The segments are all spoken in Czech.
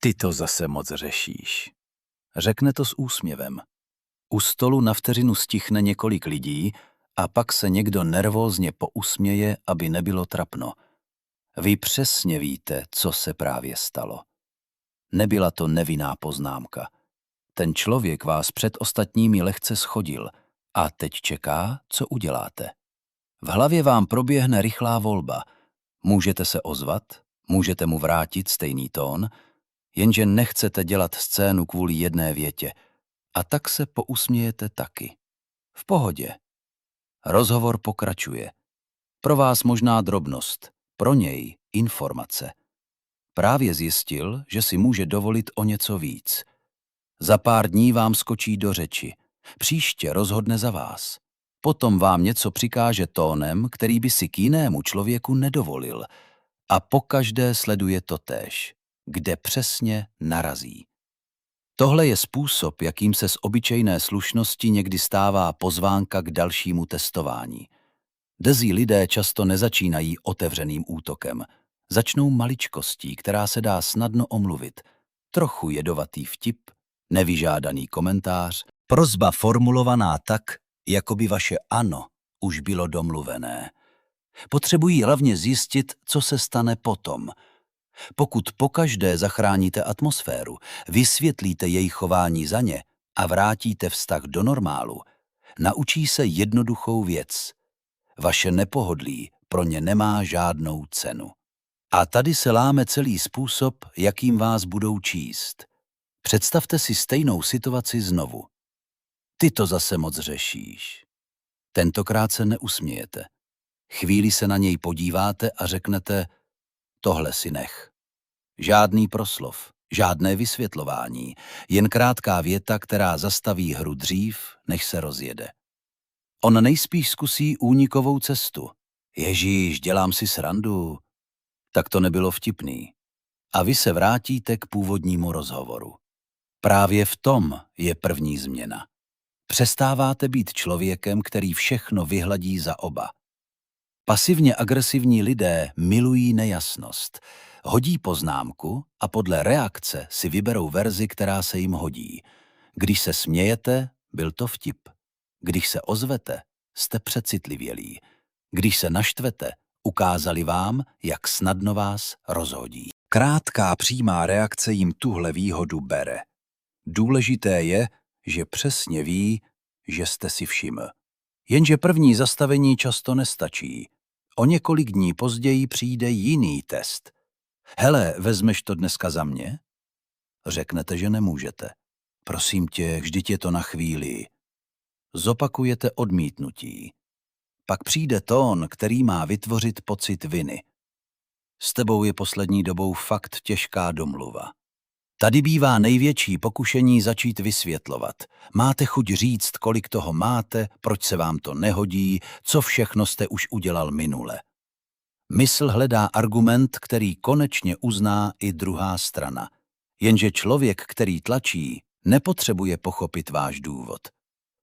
Ty to zase moc řešíš. Řekne to s úsměvem. U stolu na vteřinu stichne několik lidí a pak se někdo nervózně pousměje, aby nebylo trapno. Vy přesně víte, co se právě stalo. Nebyla to nevinná poznámka. Ten člověk vás před ostatními lehce schodil a teď čeká, co uděláte. V hlavě vám proběhne rychlá volba. Můžete se ozvat, můžete mu vrátit stejný tón, jenže nechcete dělat scénu kvůli jedné větě a tak se pousmějete taky. V pohodě. Rozhovor pokračuje. Pro vás možná drobnost, pro něj informace. Právě zjistil, že si může dovolit o něco víc. Za pár dní vám skočí do řeči. Příště rozhodne za vás. Potom vám něco přikáže tónem, který by si k jinému člověku nedovolil. A pokaždé sleduje totéž, kde přesně narazí. Tohle je způsob, jakým se z obyčejné slušnosti někdy stává pozvánka k dalšímu testování. Drzí lidé často nezačínají otevřeným útokem. Začnou maličkostí, která se dá snadno omluvit. Trochu jedovatý vtip, nevyžádaný komentář, prosba formulovaná tak, jako by vaše ano už bylo domluvené. Potřebují hlavně zjistit, co se stane potom. Pokud pokaždé zachráníte atmosféru, vysvětlíte její chování za ně a vrátíte vztah do normálu, naučí se jednoduchou věc. Vaše nepohodlí pro ně nemá žádnou cenu. A tady se láme celý způsob, jakým vás budou číst. Představte si stejnou situaci znovu. Ty to zase moc řešíš. Tentokrát se neusmějete. Chvíli se na něj podíváte a řeknete, tohle si nech. Žádný proslov, žádné vysvětlování, jen krátká věta, která zastaví hru dřív, než se rozjede. On nejspíš zkusí únikovou cestu. Ježíš, dělám si srandu. Tak to nebylo vtipný. A vy se vrátíte k původnímu rozhovoru. Právě v tom je první změna. Přestáváte být člověkem, který všechno vyhladí za oba. Pasivně agresivní lidé milují nejasnost. Hodí poznámku a podle reakce si vyberou verzi, která se jim hodí. Když se smějete, byl to vtip. Když se ozvete, jste přecitlivělí. Když se naštvete, ukázali vám, jak snadno vás rozhodí. Krátká přímá reakce jim tuhle výhodu bere. Důležité je, že přesně ví, že jste si všiml. Jenže první zastavení často nestačí. O několik dní později přijde jiný test. Hele, vezmeš to dneska za mě? Řeknete, že nemůžete. Prosím tě, vždyť je to na chvíli. Zopakujete odmítnutí. Pak přijde tón, který má vytvořit pocit viny. S tebou je poslední dobou fakt těžká domluva. Tady bývá největší pokušení začít vysvětlovat. Máte chuť říct, kolik toho máte, proč se vám to nehodí, co všechno jste už udělal minule. Mysl hledá argument, který konečně uzná i druhá strana. Jenže člověk, který tlačí, nepotřebuje pochopit váš důvod.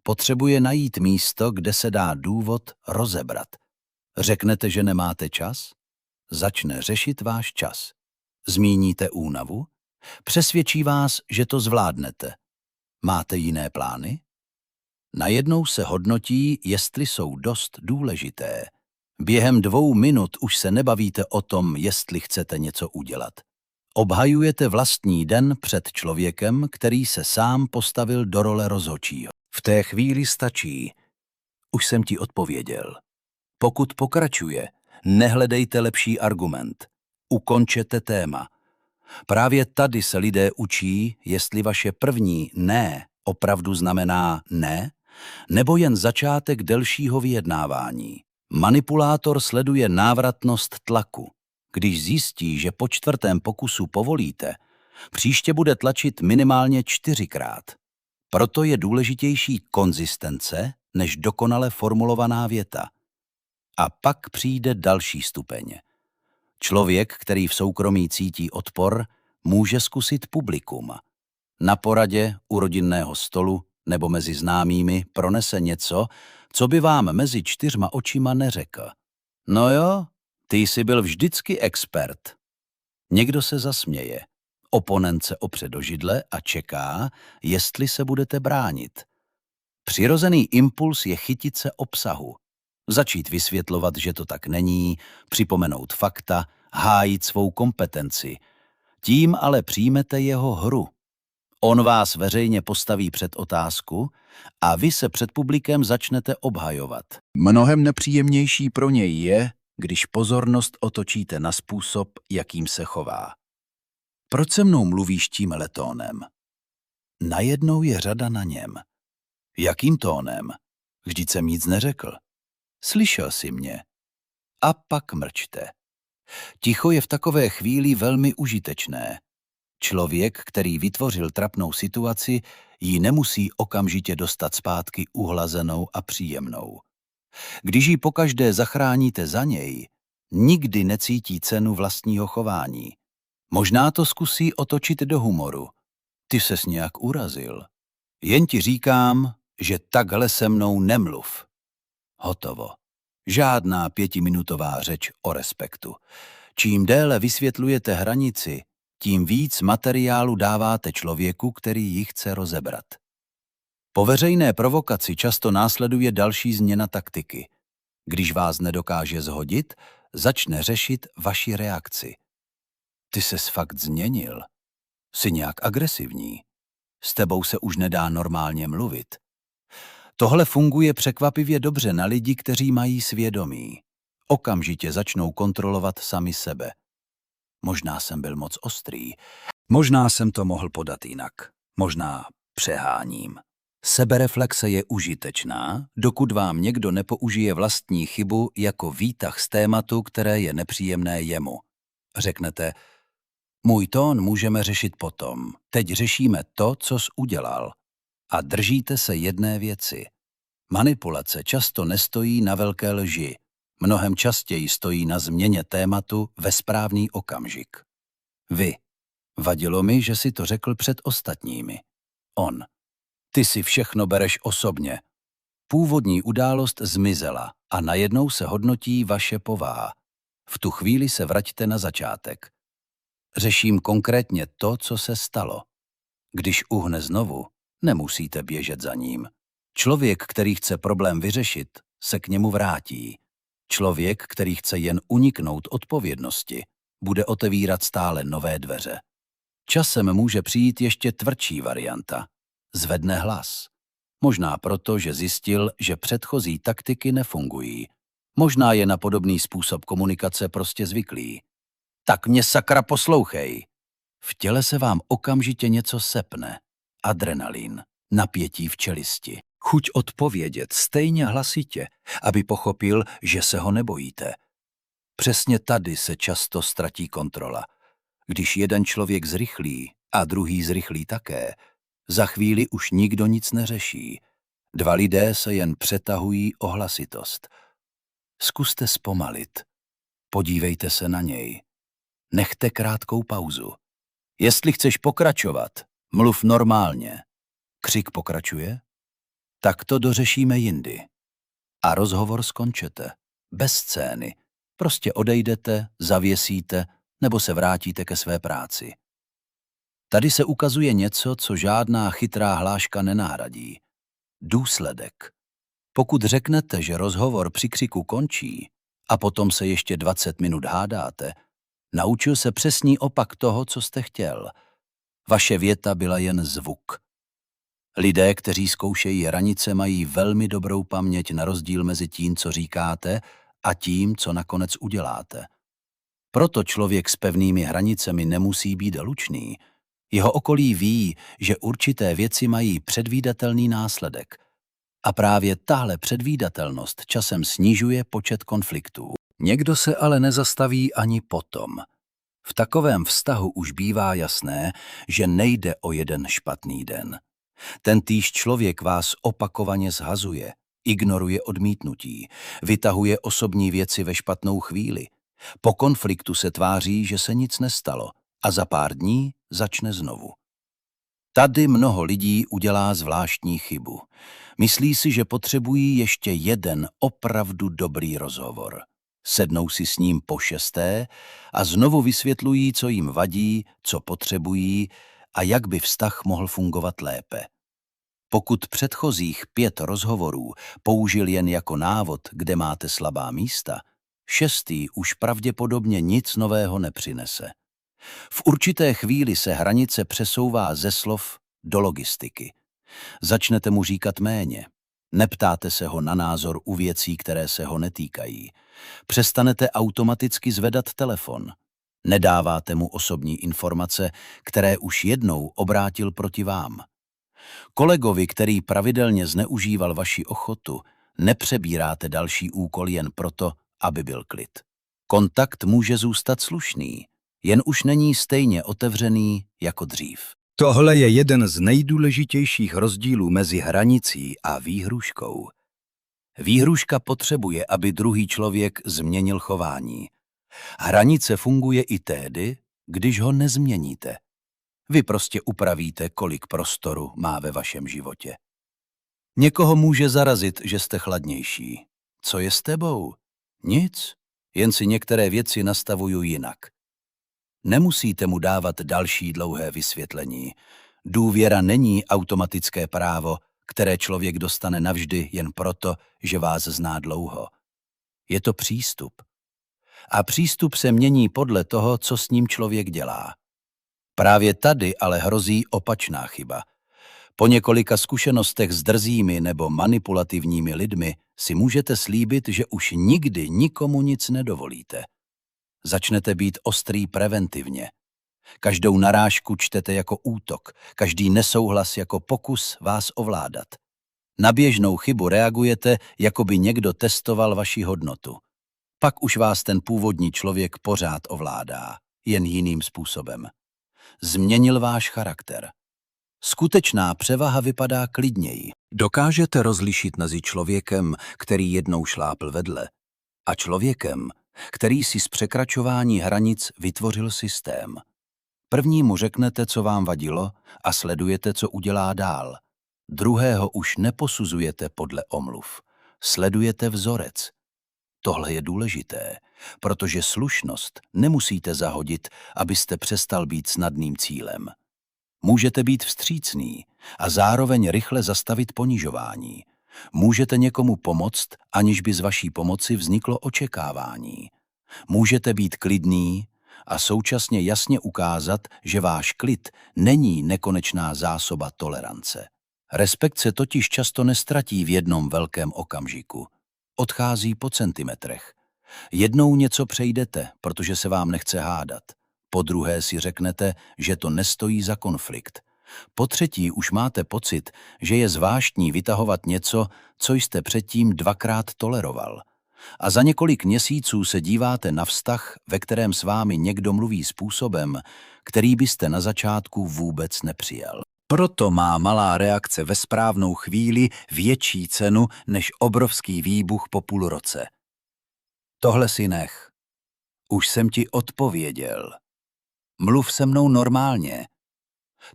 Potřebuje najít místo, kde se dá důvod rozebrat. Řeknete, že nemáte čas? Začne řešit váš čas. Zmíníte únavu? Přesvědčí vás, že to zvládnete. Máte jiné plány? Najednou se hodnotí, jestli jsou dost důležité. Během 2 minut už se nebavíte o tom, jestli chcete něco udělat. Obhajujete vlastní den před člověkem, který se sám postavil do role rozhodčího. V té chvíli stačí. Už jsem ti odpověděl. Pokud pokračuje, nehledejte lepší argument. Ukončete téma. Právě tady se lidé učí, jestli vaše první ne opravdu znamená ne, nebo jen začátek delšího vyjednávání. Manipulátor sleduje návratnost tlaku. Když zjistí, že po 4. pokusu povolíte, příště bude tlačit minimálně 4krát. Proto je důležitější konzistence než dokonale formulovaná věta. A pak přijde další stupeň. Člověk, který v soukromí cítí odpor, může zkusit publikum. Na poradě, u rodinného stolu nebo mezi známými pronese něco, co by vám mezi 4 očima neřekl. No jo, ty jsi byl vždycky expert. Někdo se zasměje. Oponent se opře do židle a čeká, jestli se budete bránit. Přirozený impuls je chytit se obsahu. Začít vysvětlovat, že to tak není, připomenout fakta, hájit svou kompetenci. Tím ale přijmete jeho hru. On vás veřejně postaví před otázku a vy se před publikem začnete obhajovat. Mnohem nepříjemnější pro něj je, když pozornost otočíte na způsob, jakým se chová. Proč se mnou mluvíš tímhle tónem? Najednou je řada na něm. Jakým tónem? Vždyť jsem nic neřekl. Slyšel jsi mě. A pak mlčte. Ticho je v takové chvíli velmi užitečné. Člověk, který vytvořil trapnou situaci, ji nemusí okamžitě dostat zpátky uhlazenou a příjemnou. Když ji pokaždé zachráníte za něj, nikdy necítí cenu vlastního chování. Možná to zkusí otočit do humoru. Ty ses nějak urazil. Jen ti říkám, že takhle se mnou nemluv. Hotovo. Žádná 5minutová řeč o respektu. Čím déle vysvětlujete hranici, tím víc materiálu dáváte člověku, který ji chce rozebrat. Po veřejné provokaci často následuje další změna taktiky. Když vás nedokáže shodit, začne řešit vaši reakci. Ty ses fakt změnil. Jsi nějak agresivní. S tebou se už nedá normálně mluvit. Tohle funguje překvapivě dobře na lidi, kteří mají svědomí. Okamžitě začnou kontrolovat sami sebe. Možná jsem byl moc ostrý. Možná jsem to mohl podat jinak. Možná přeháním. Sebereflexe je užitečná, dokud vám někdo nepoužije vlastní chybu jako výtah z tématu, které je nepříjemné jemu. Řeknete, můj tón můžeme řešit potom. Teď řešíme to, co jsi udělal. A držíte se jedné věci. Manipulace často nestojí na velké lži. Mnohem častěji stojí na změně tématu ve správný okamžik. Vy. Vadilo mi, že si to řekl před ostatními. On. Ty si všechno bereš osobně. Původní událost zmizela a najednou se hodnotí vaše povaha. V tu chvíli se vraťte na začátek. Řeším konkrétně to, co se stalo. Když uhne znovu, nemusíte běžet za ním. Člověk, který chce problém vyřešit, se k němu vrátí. Člověk, který chce jen uniknout odpovědnosti, bude otevírat stále nové dveře. Časem může přijít ještě tvrdší varianta. Zvedne hlas. Možná proto, že zjistil, že předchozí taktiky nefungují. Možná je na podobný způsob komunikace prostě zvyklý. Tak mě sakra poslouchej. V těle se vám okamžitě něco sepne. Adrenalin, napětí v čelisti, chuť odpovědět stejně hlasitě, aby pochopil, že se ho nebojíte. Přesně tady se často ztratí kontrola. Když jeden člověk zrychlí a druhý zrychlí také, za chvíli už nikdo nic neřeší. Dva lidé se jen přetahují o hlasitost. Zkuste zpomalit. Podívejte se na něj. Nechte krátkou pauzu. Jestli chceš pokračovat, mluv normálně. Křik pokračuje? Tak to dořešíme jindy. A rozhovor skončete. Bez scény. Prostě odejdete, zavěsíte nebo se vrátíte ke své práci. Tady se ukazuje něco, co žádná chytrá hláška nenahradí. Důsledek. Pokud řeknete, že rozhovor při křiku končí a potom se ještě 20 minut hádáte, naučil se přesný opak toho, co jste chtěl. Vaše věta byla jen zvuk. Lidé, kteří zkoušejí hranice, mají velmi dobrou paměť na rozdíl mezi tím, co říkáte, a tím, co nakonec uděláte. Proto člověk s pevnými hranicemi nemusí být hlučný. Jeho okolí ví, že určité věci mají předvídatelný následek. A právě tahle předvídatelnost časem snižuje počet konfliktů. Někdo se ale nezastaví ani potom. V takovém vztahu už bývá jasné, že nejde o jeden špatný den. Tentýž člověk vás opakovaně zhazuje, ignoruje odmítnutí, vytahuje osobní věci ve špatnou chvíli. Po konfliktu se tváří, že se nic nestalo a za pár dní začne znovu. Tady mnoho lidí udělá zvláštní chybu. Myslí si, že potřebují ještě jeden opravdu dobrý rozhovor. Sednou si s ním po šesté a znovu vysvětlují, co jim vadí, co potřebují a jak by vztah mohl fungovat lépe. Pokud předchozích 5 rozhovorů použil jen jako návod, kde máte slabá místa, 6. už pravděpodobně nic nového nepřinese. V určité chvíli se hranice přesouvá ze slov do logistiky. Začnete mu říkat méně. Neptáte se ho na názor u věcí, které se ho netýkají. Přestanete automaticky zvedat telefon. Nedáváte mu osobní informace, které už jednou obrátil proti vám. Kolegovi, který pravidelně zneužíval vaši ochotu, nepřebíráte další úkol jen proto, aby byl klid. Kontakt může zůstat slušný, jen už není stejně otevřený jako dřív. Tohle je jeden z nejdůležitějších rozdílů mezi hranicí a výhruškou. Výhruška potřebuje, aby druhý člověk změnil chování. Hranice funguje i tehdy, když ho nezměníte. Vy prostě upravíte, kolik prostoru má ve vašem životě. Někoho může zarazit, že jste chladnější. Co je s tebou? Nic, jen si některé věci nastavuju jinak. Nemusíte mu dávat další dlouhé vysvětlení. Důvěra není automatické právo, které člověk dostane navždy jen proto, že vás zná dlouho. Je to přístup. A přístup se mění podle toho, co s ním člověk dělá. Právě tady ale hrozí opačná chyba. Po několika zkušenostech s drzými nebo manipulativními lidmi si můžete slíbit, že už nikdy nikomu nic nedovolíte. Začnete být ostrý preventivně. Každou narážku čtete jako útok, každý nesouhlas jako pokus vás ovládat. Na běžnou chybu reagujete, jako by někdo testoval vaši hodnotu. Pak už vás ten původní člověk pořád ovládá, jen jiným způsobem. Změnil váš charakter. Skutečná převaha vypadá klidněji. Dokážete rozlišit mezi člověkem, který jednou šlápl vedle, a člověkem, který si z překračování hranic vytvořil systém. Prvnímu řeknete, co vám vadilo, a sledujete, co udělá dál. Druhého už neposuzujete podle omluv. Sledujete vzorec. Tohle je důležité, protože slušnost nemusíte zahodit, abyste přestal být snadným cílem. Můžete být vstřícný a zároveň rychle zastavit ponižování. Můžete někomu pomoct, aniž by z vaší pomoci vzniklo očekávání. Můžete být klidný a současně jasně ukázat, že váš klid není nekonečná zásoba tolerance. Respekt se totiž často nestratí v jednom velkém okamžiku. Odchází po centimetrech. Jednou něco přejdete, protože se vám nechce hádat. Po druhé si řeknete, že to nestojí za konflikt. Po třetí už máte pocit, že je zvláštní vytahovat něco, co jste předtím 2krát toleroval. A za několik měsíců se díváte na vztah, ve kterém s vámi někdo mluví způsobem, který byste na začátku vůbec nepřijal. Proto má malá reakce ve správnou chvíli větší cenu než obrovský výbuch po půl roce. Tohle si nech. Už jsem ti odpověděl. Mluv se mnou normálně.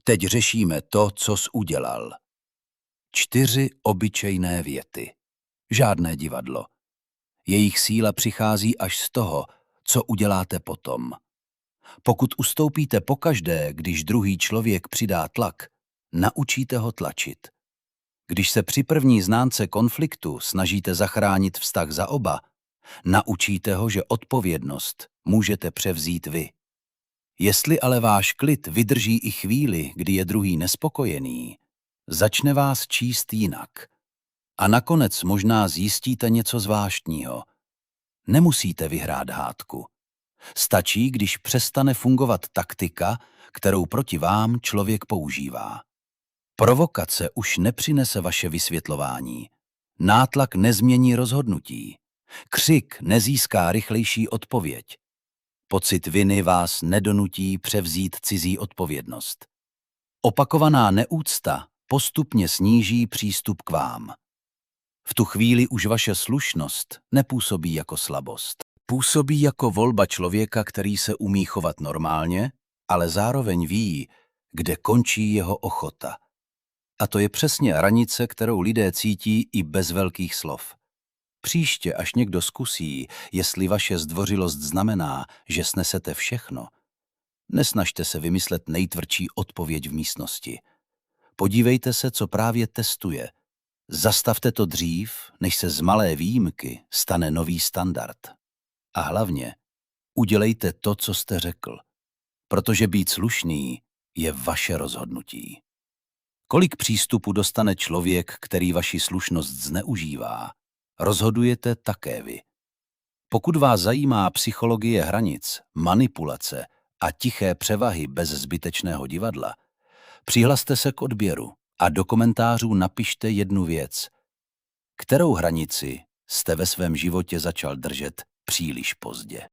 Teď řešíme to, co jsi udělal. 4 obyčejné věty. Žádné divadlo. Jejich síla přichází až z toho, co uděláte potom. Pokud ustoupíte pokaždé, když druhý člověk přidá tlak, naučíte ho tlačit. Když se při první známce konfliktu snažíte zachránit vztah za oba, naučíte ho, že odpovědnost můžete převzít vy. Jestli ale váš klid vydrží i chvíli, kdy je druhý nespokojený, začne vás číst jinak. A nakonec možná zjistíte něco zvláštního. Nemusíte vyhrát hádku. Stačí, když přestane fungovat taktika, kterou proti vám člověk používá. Provokace už nepřinese vaše vysvětlování. Nátlak nezmění rozhodnutí. Křik nezíská rychlejší odpověď. Pocit viny vás nedonutí převzít cizí odpovědnost. Opakovaná neúcta postupně sníží přístup k vám. V tu chvíli už vaše slušnost nepůsobí jako slabost. Působí jako volba člověka, který se umí chovat normálně, ale zároveň ví, kde končí jeho ochota. A to je přesně hranice, kterou lidé cítí i bez velkých slov. Příště, až někdo zkusí, jestli vaše zdvořilost znamená, že snesete všechno, nesnažte se vymyslet nejtvrdší odpověď v místnosti. Podívejte se, co právě testuje. Zastavte to dřív, než se z malé výjimky stane nový standard. A hlavně, udělejte to, co jste řekl, protože být slušný je vaše rozhodnutí. Kolik přístupu dostane člověk, který vaši slušnost zneužívá, rozhodujete také vy. Pokud vás zajímá psychologie hranic, manipulace a tiché převahy bez zbytečného divadla, přihlaste se k odběru a do komentářů napište jednu věc. Kterou hranici jste ve svém životě začal držet příliš pozdě?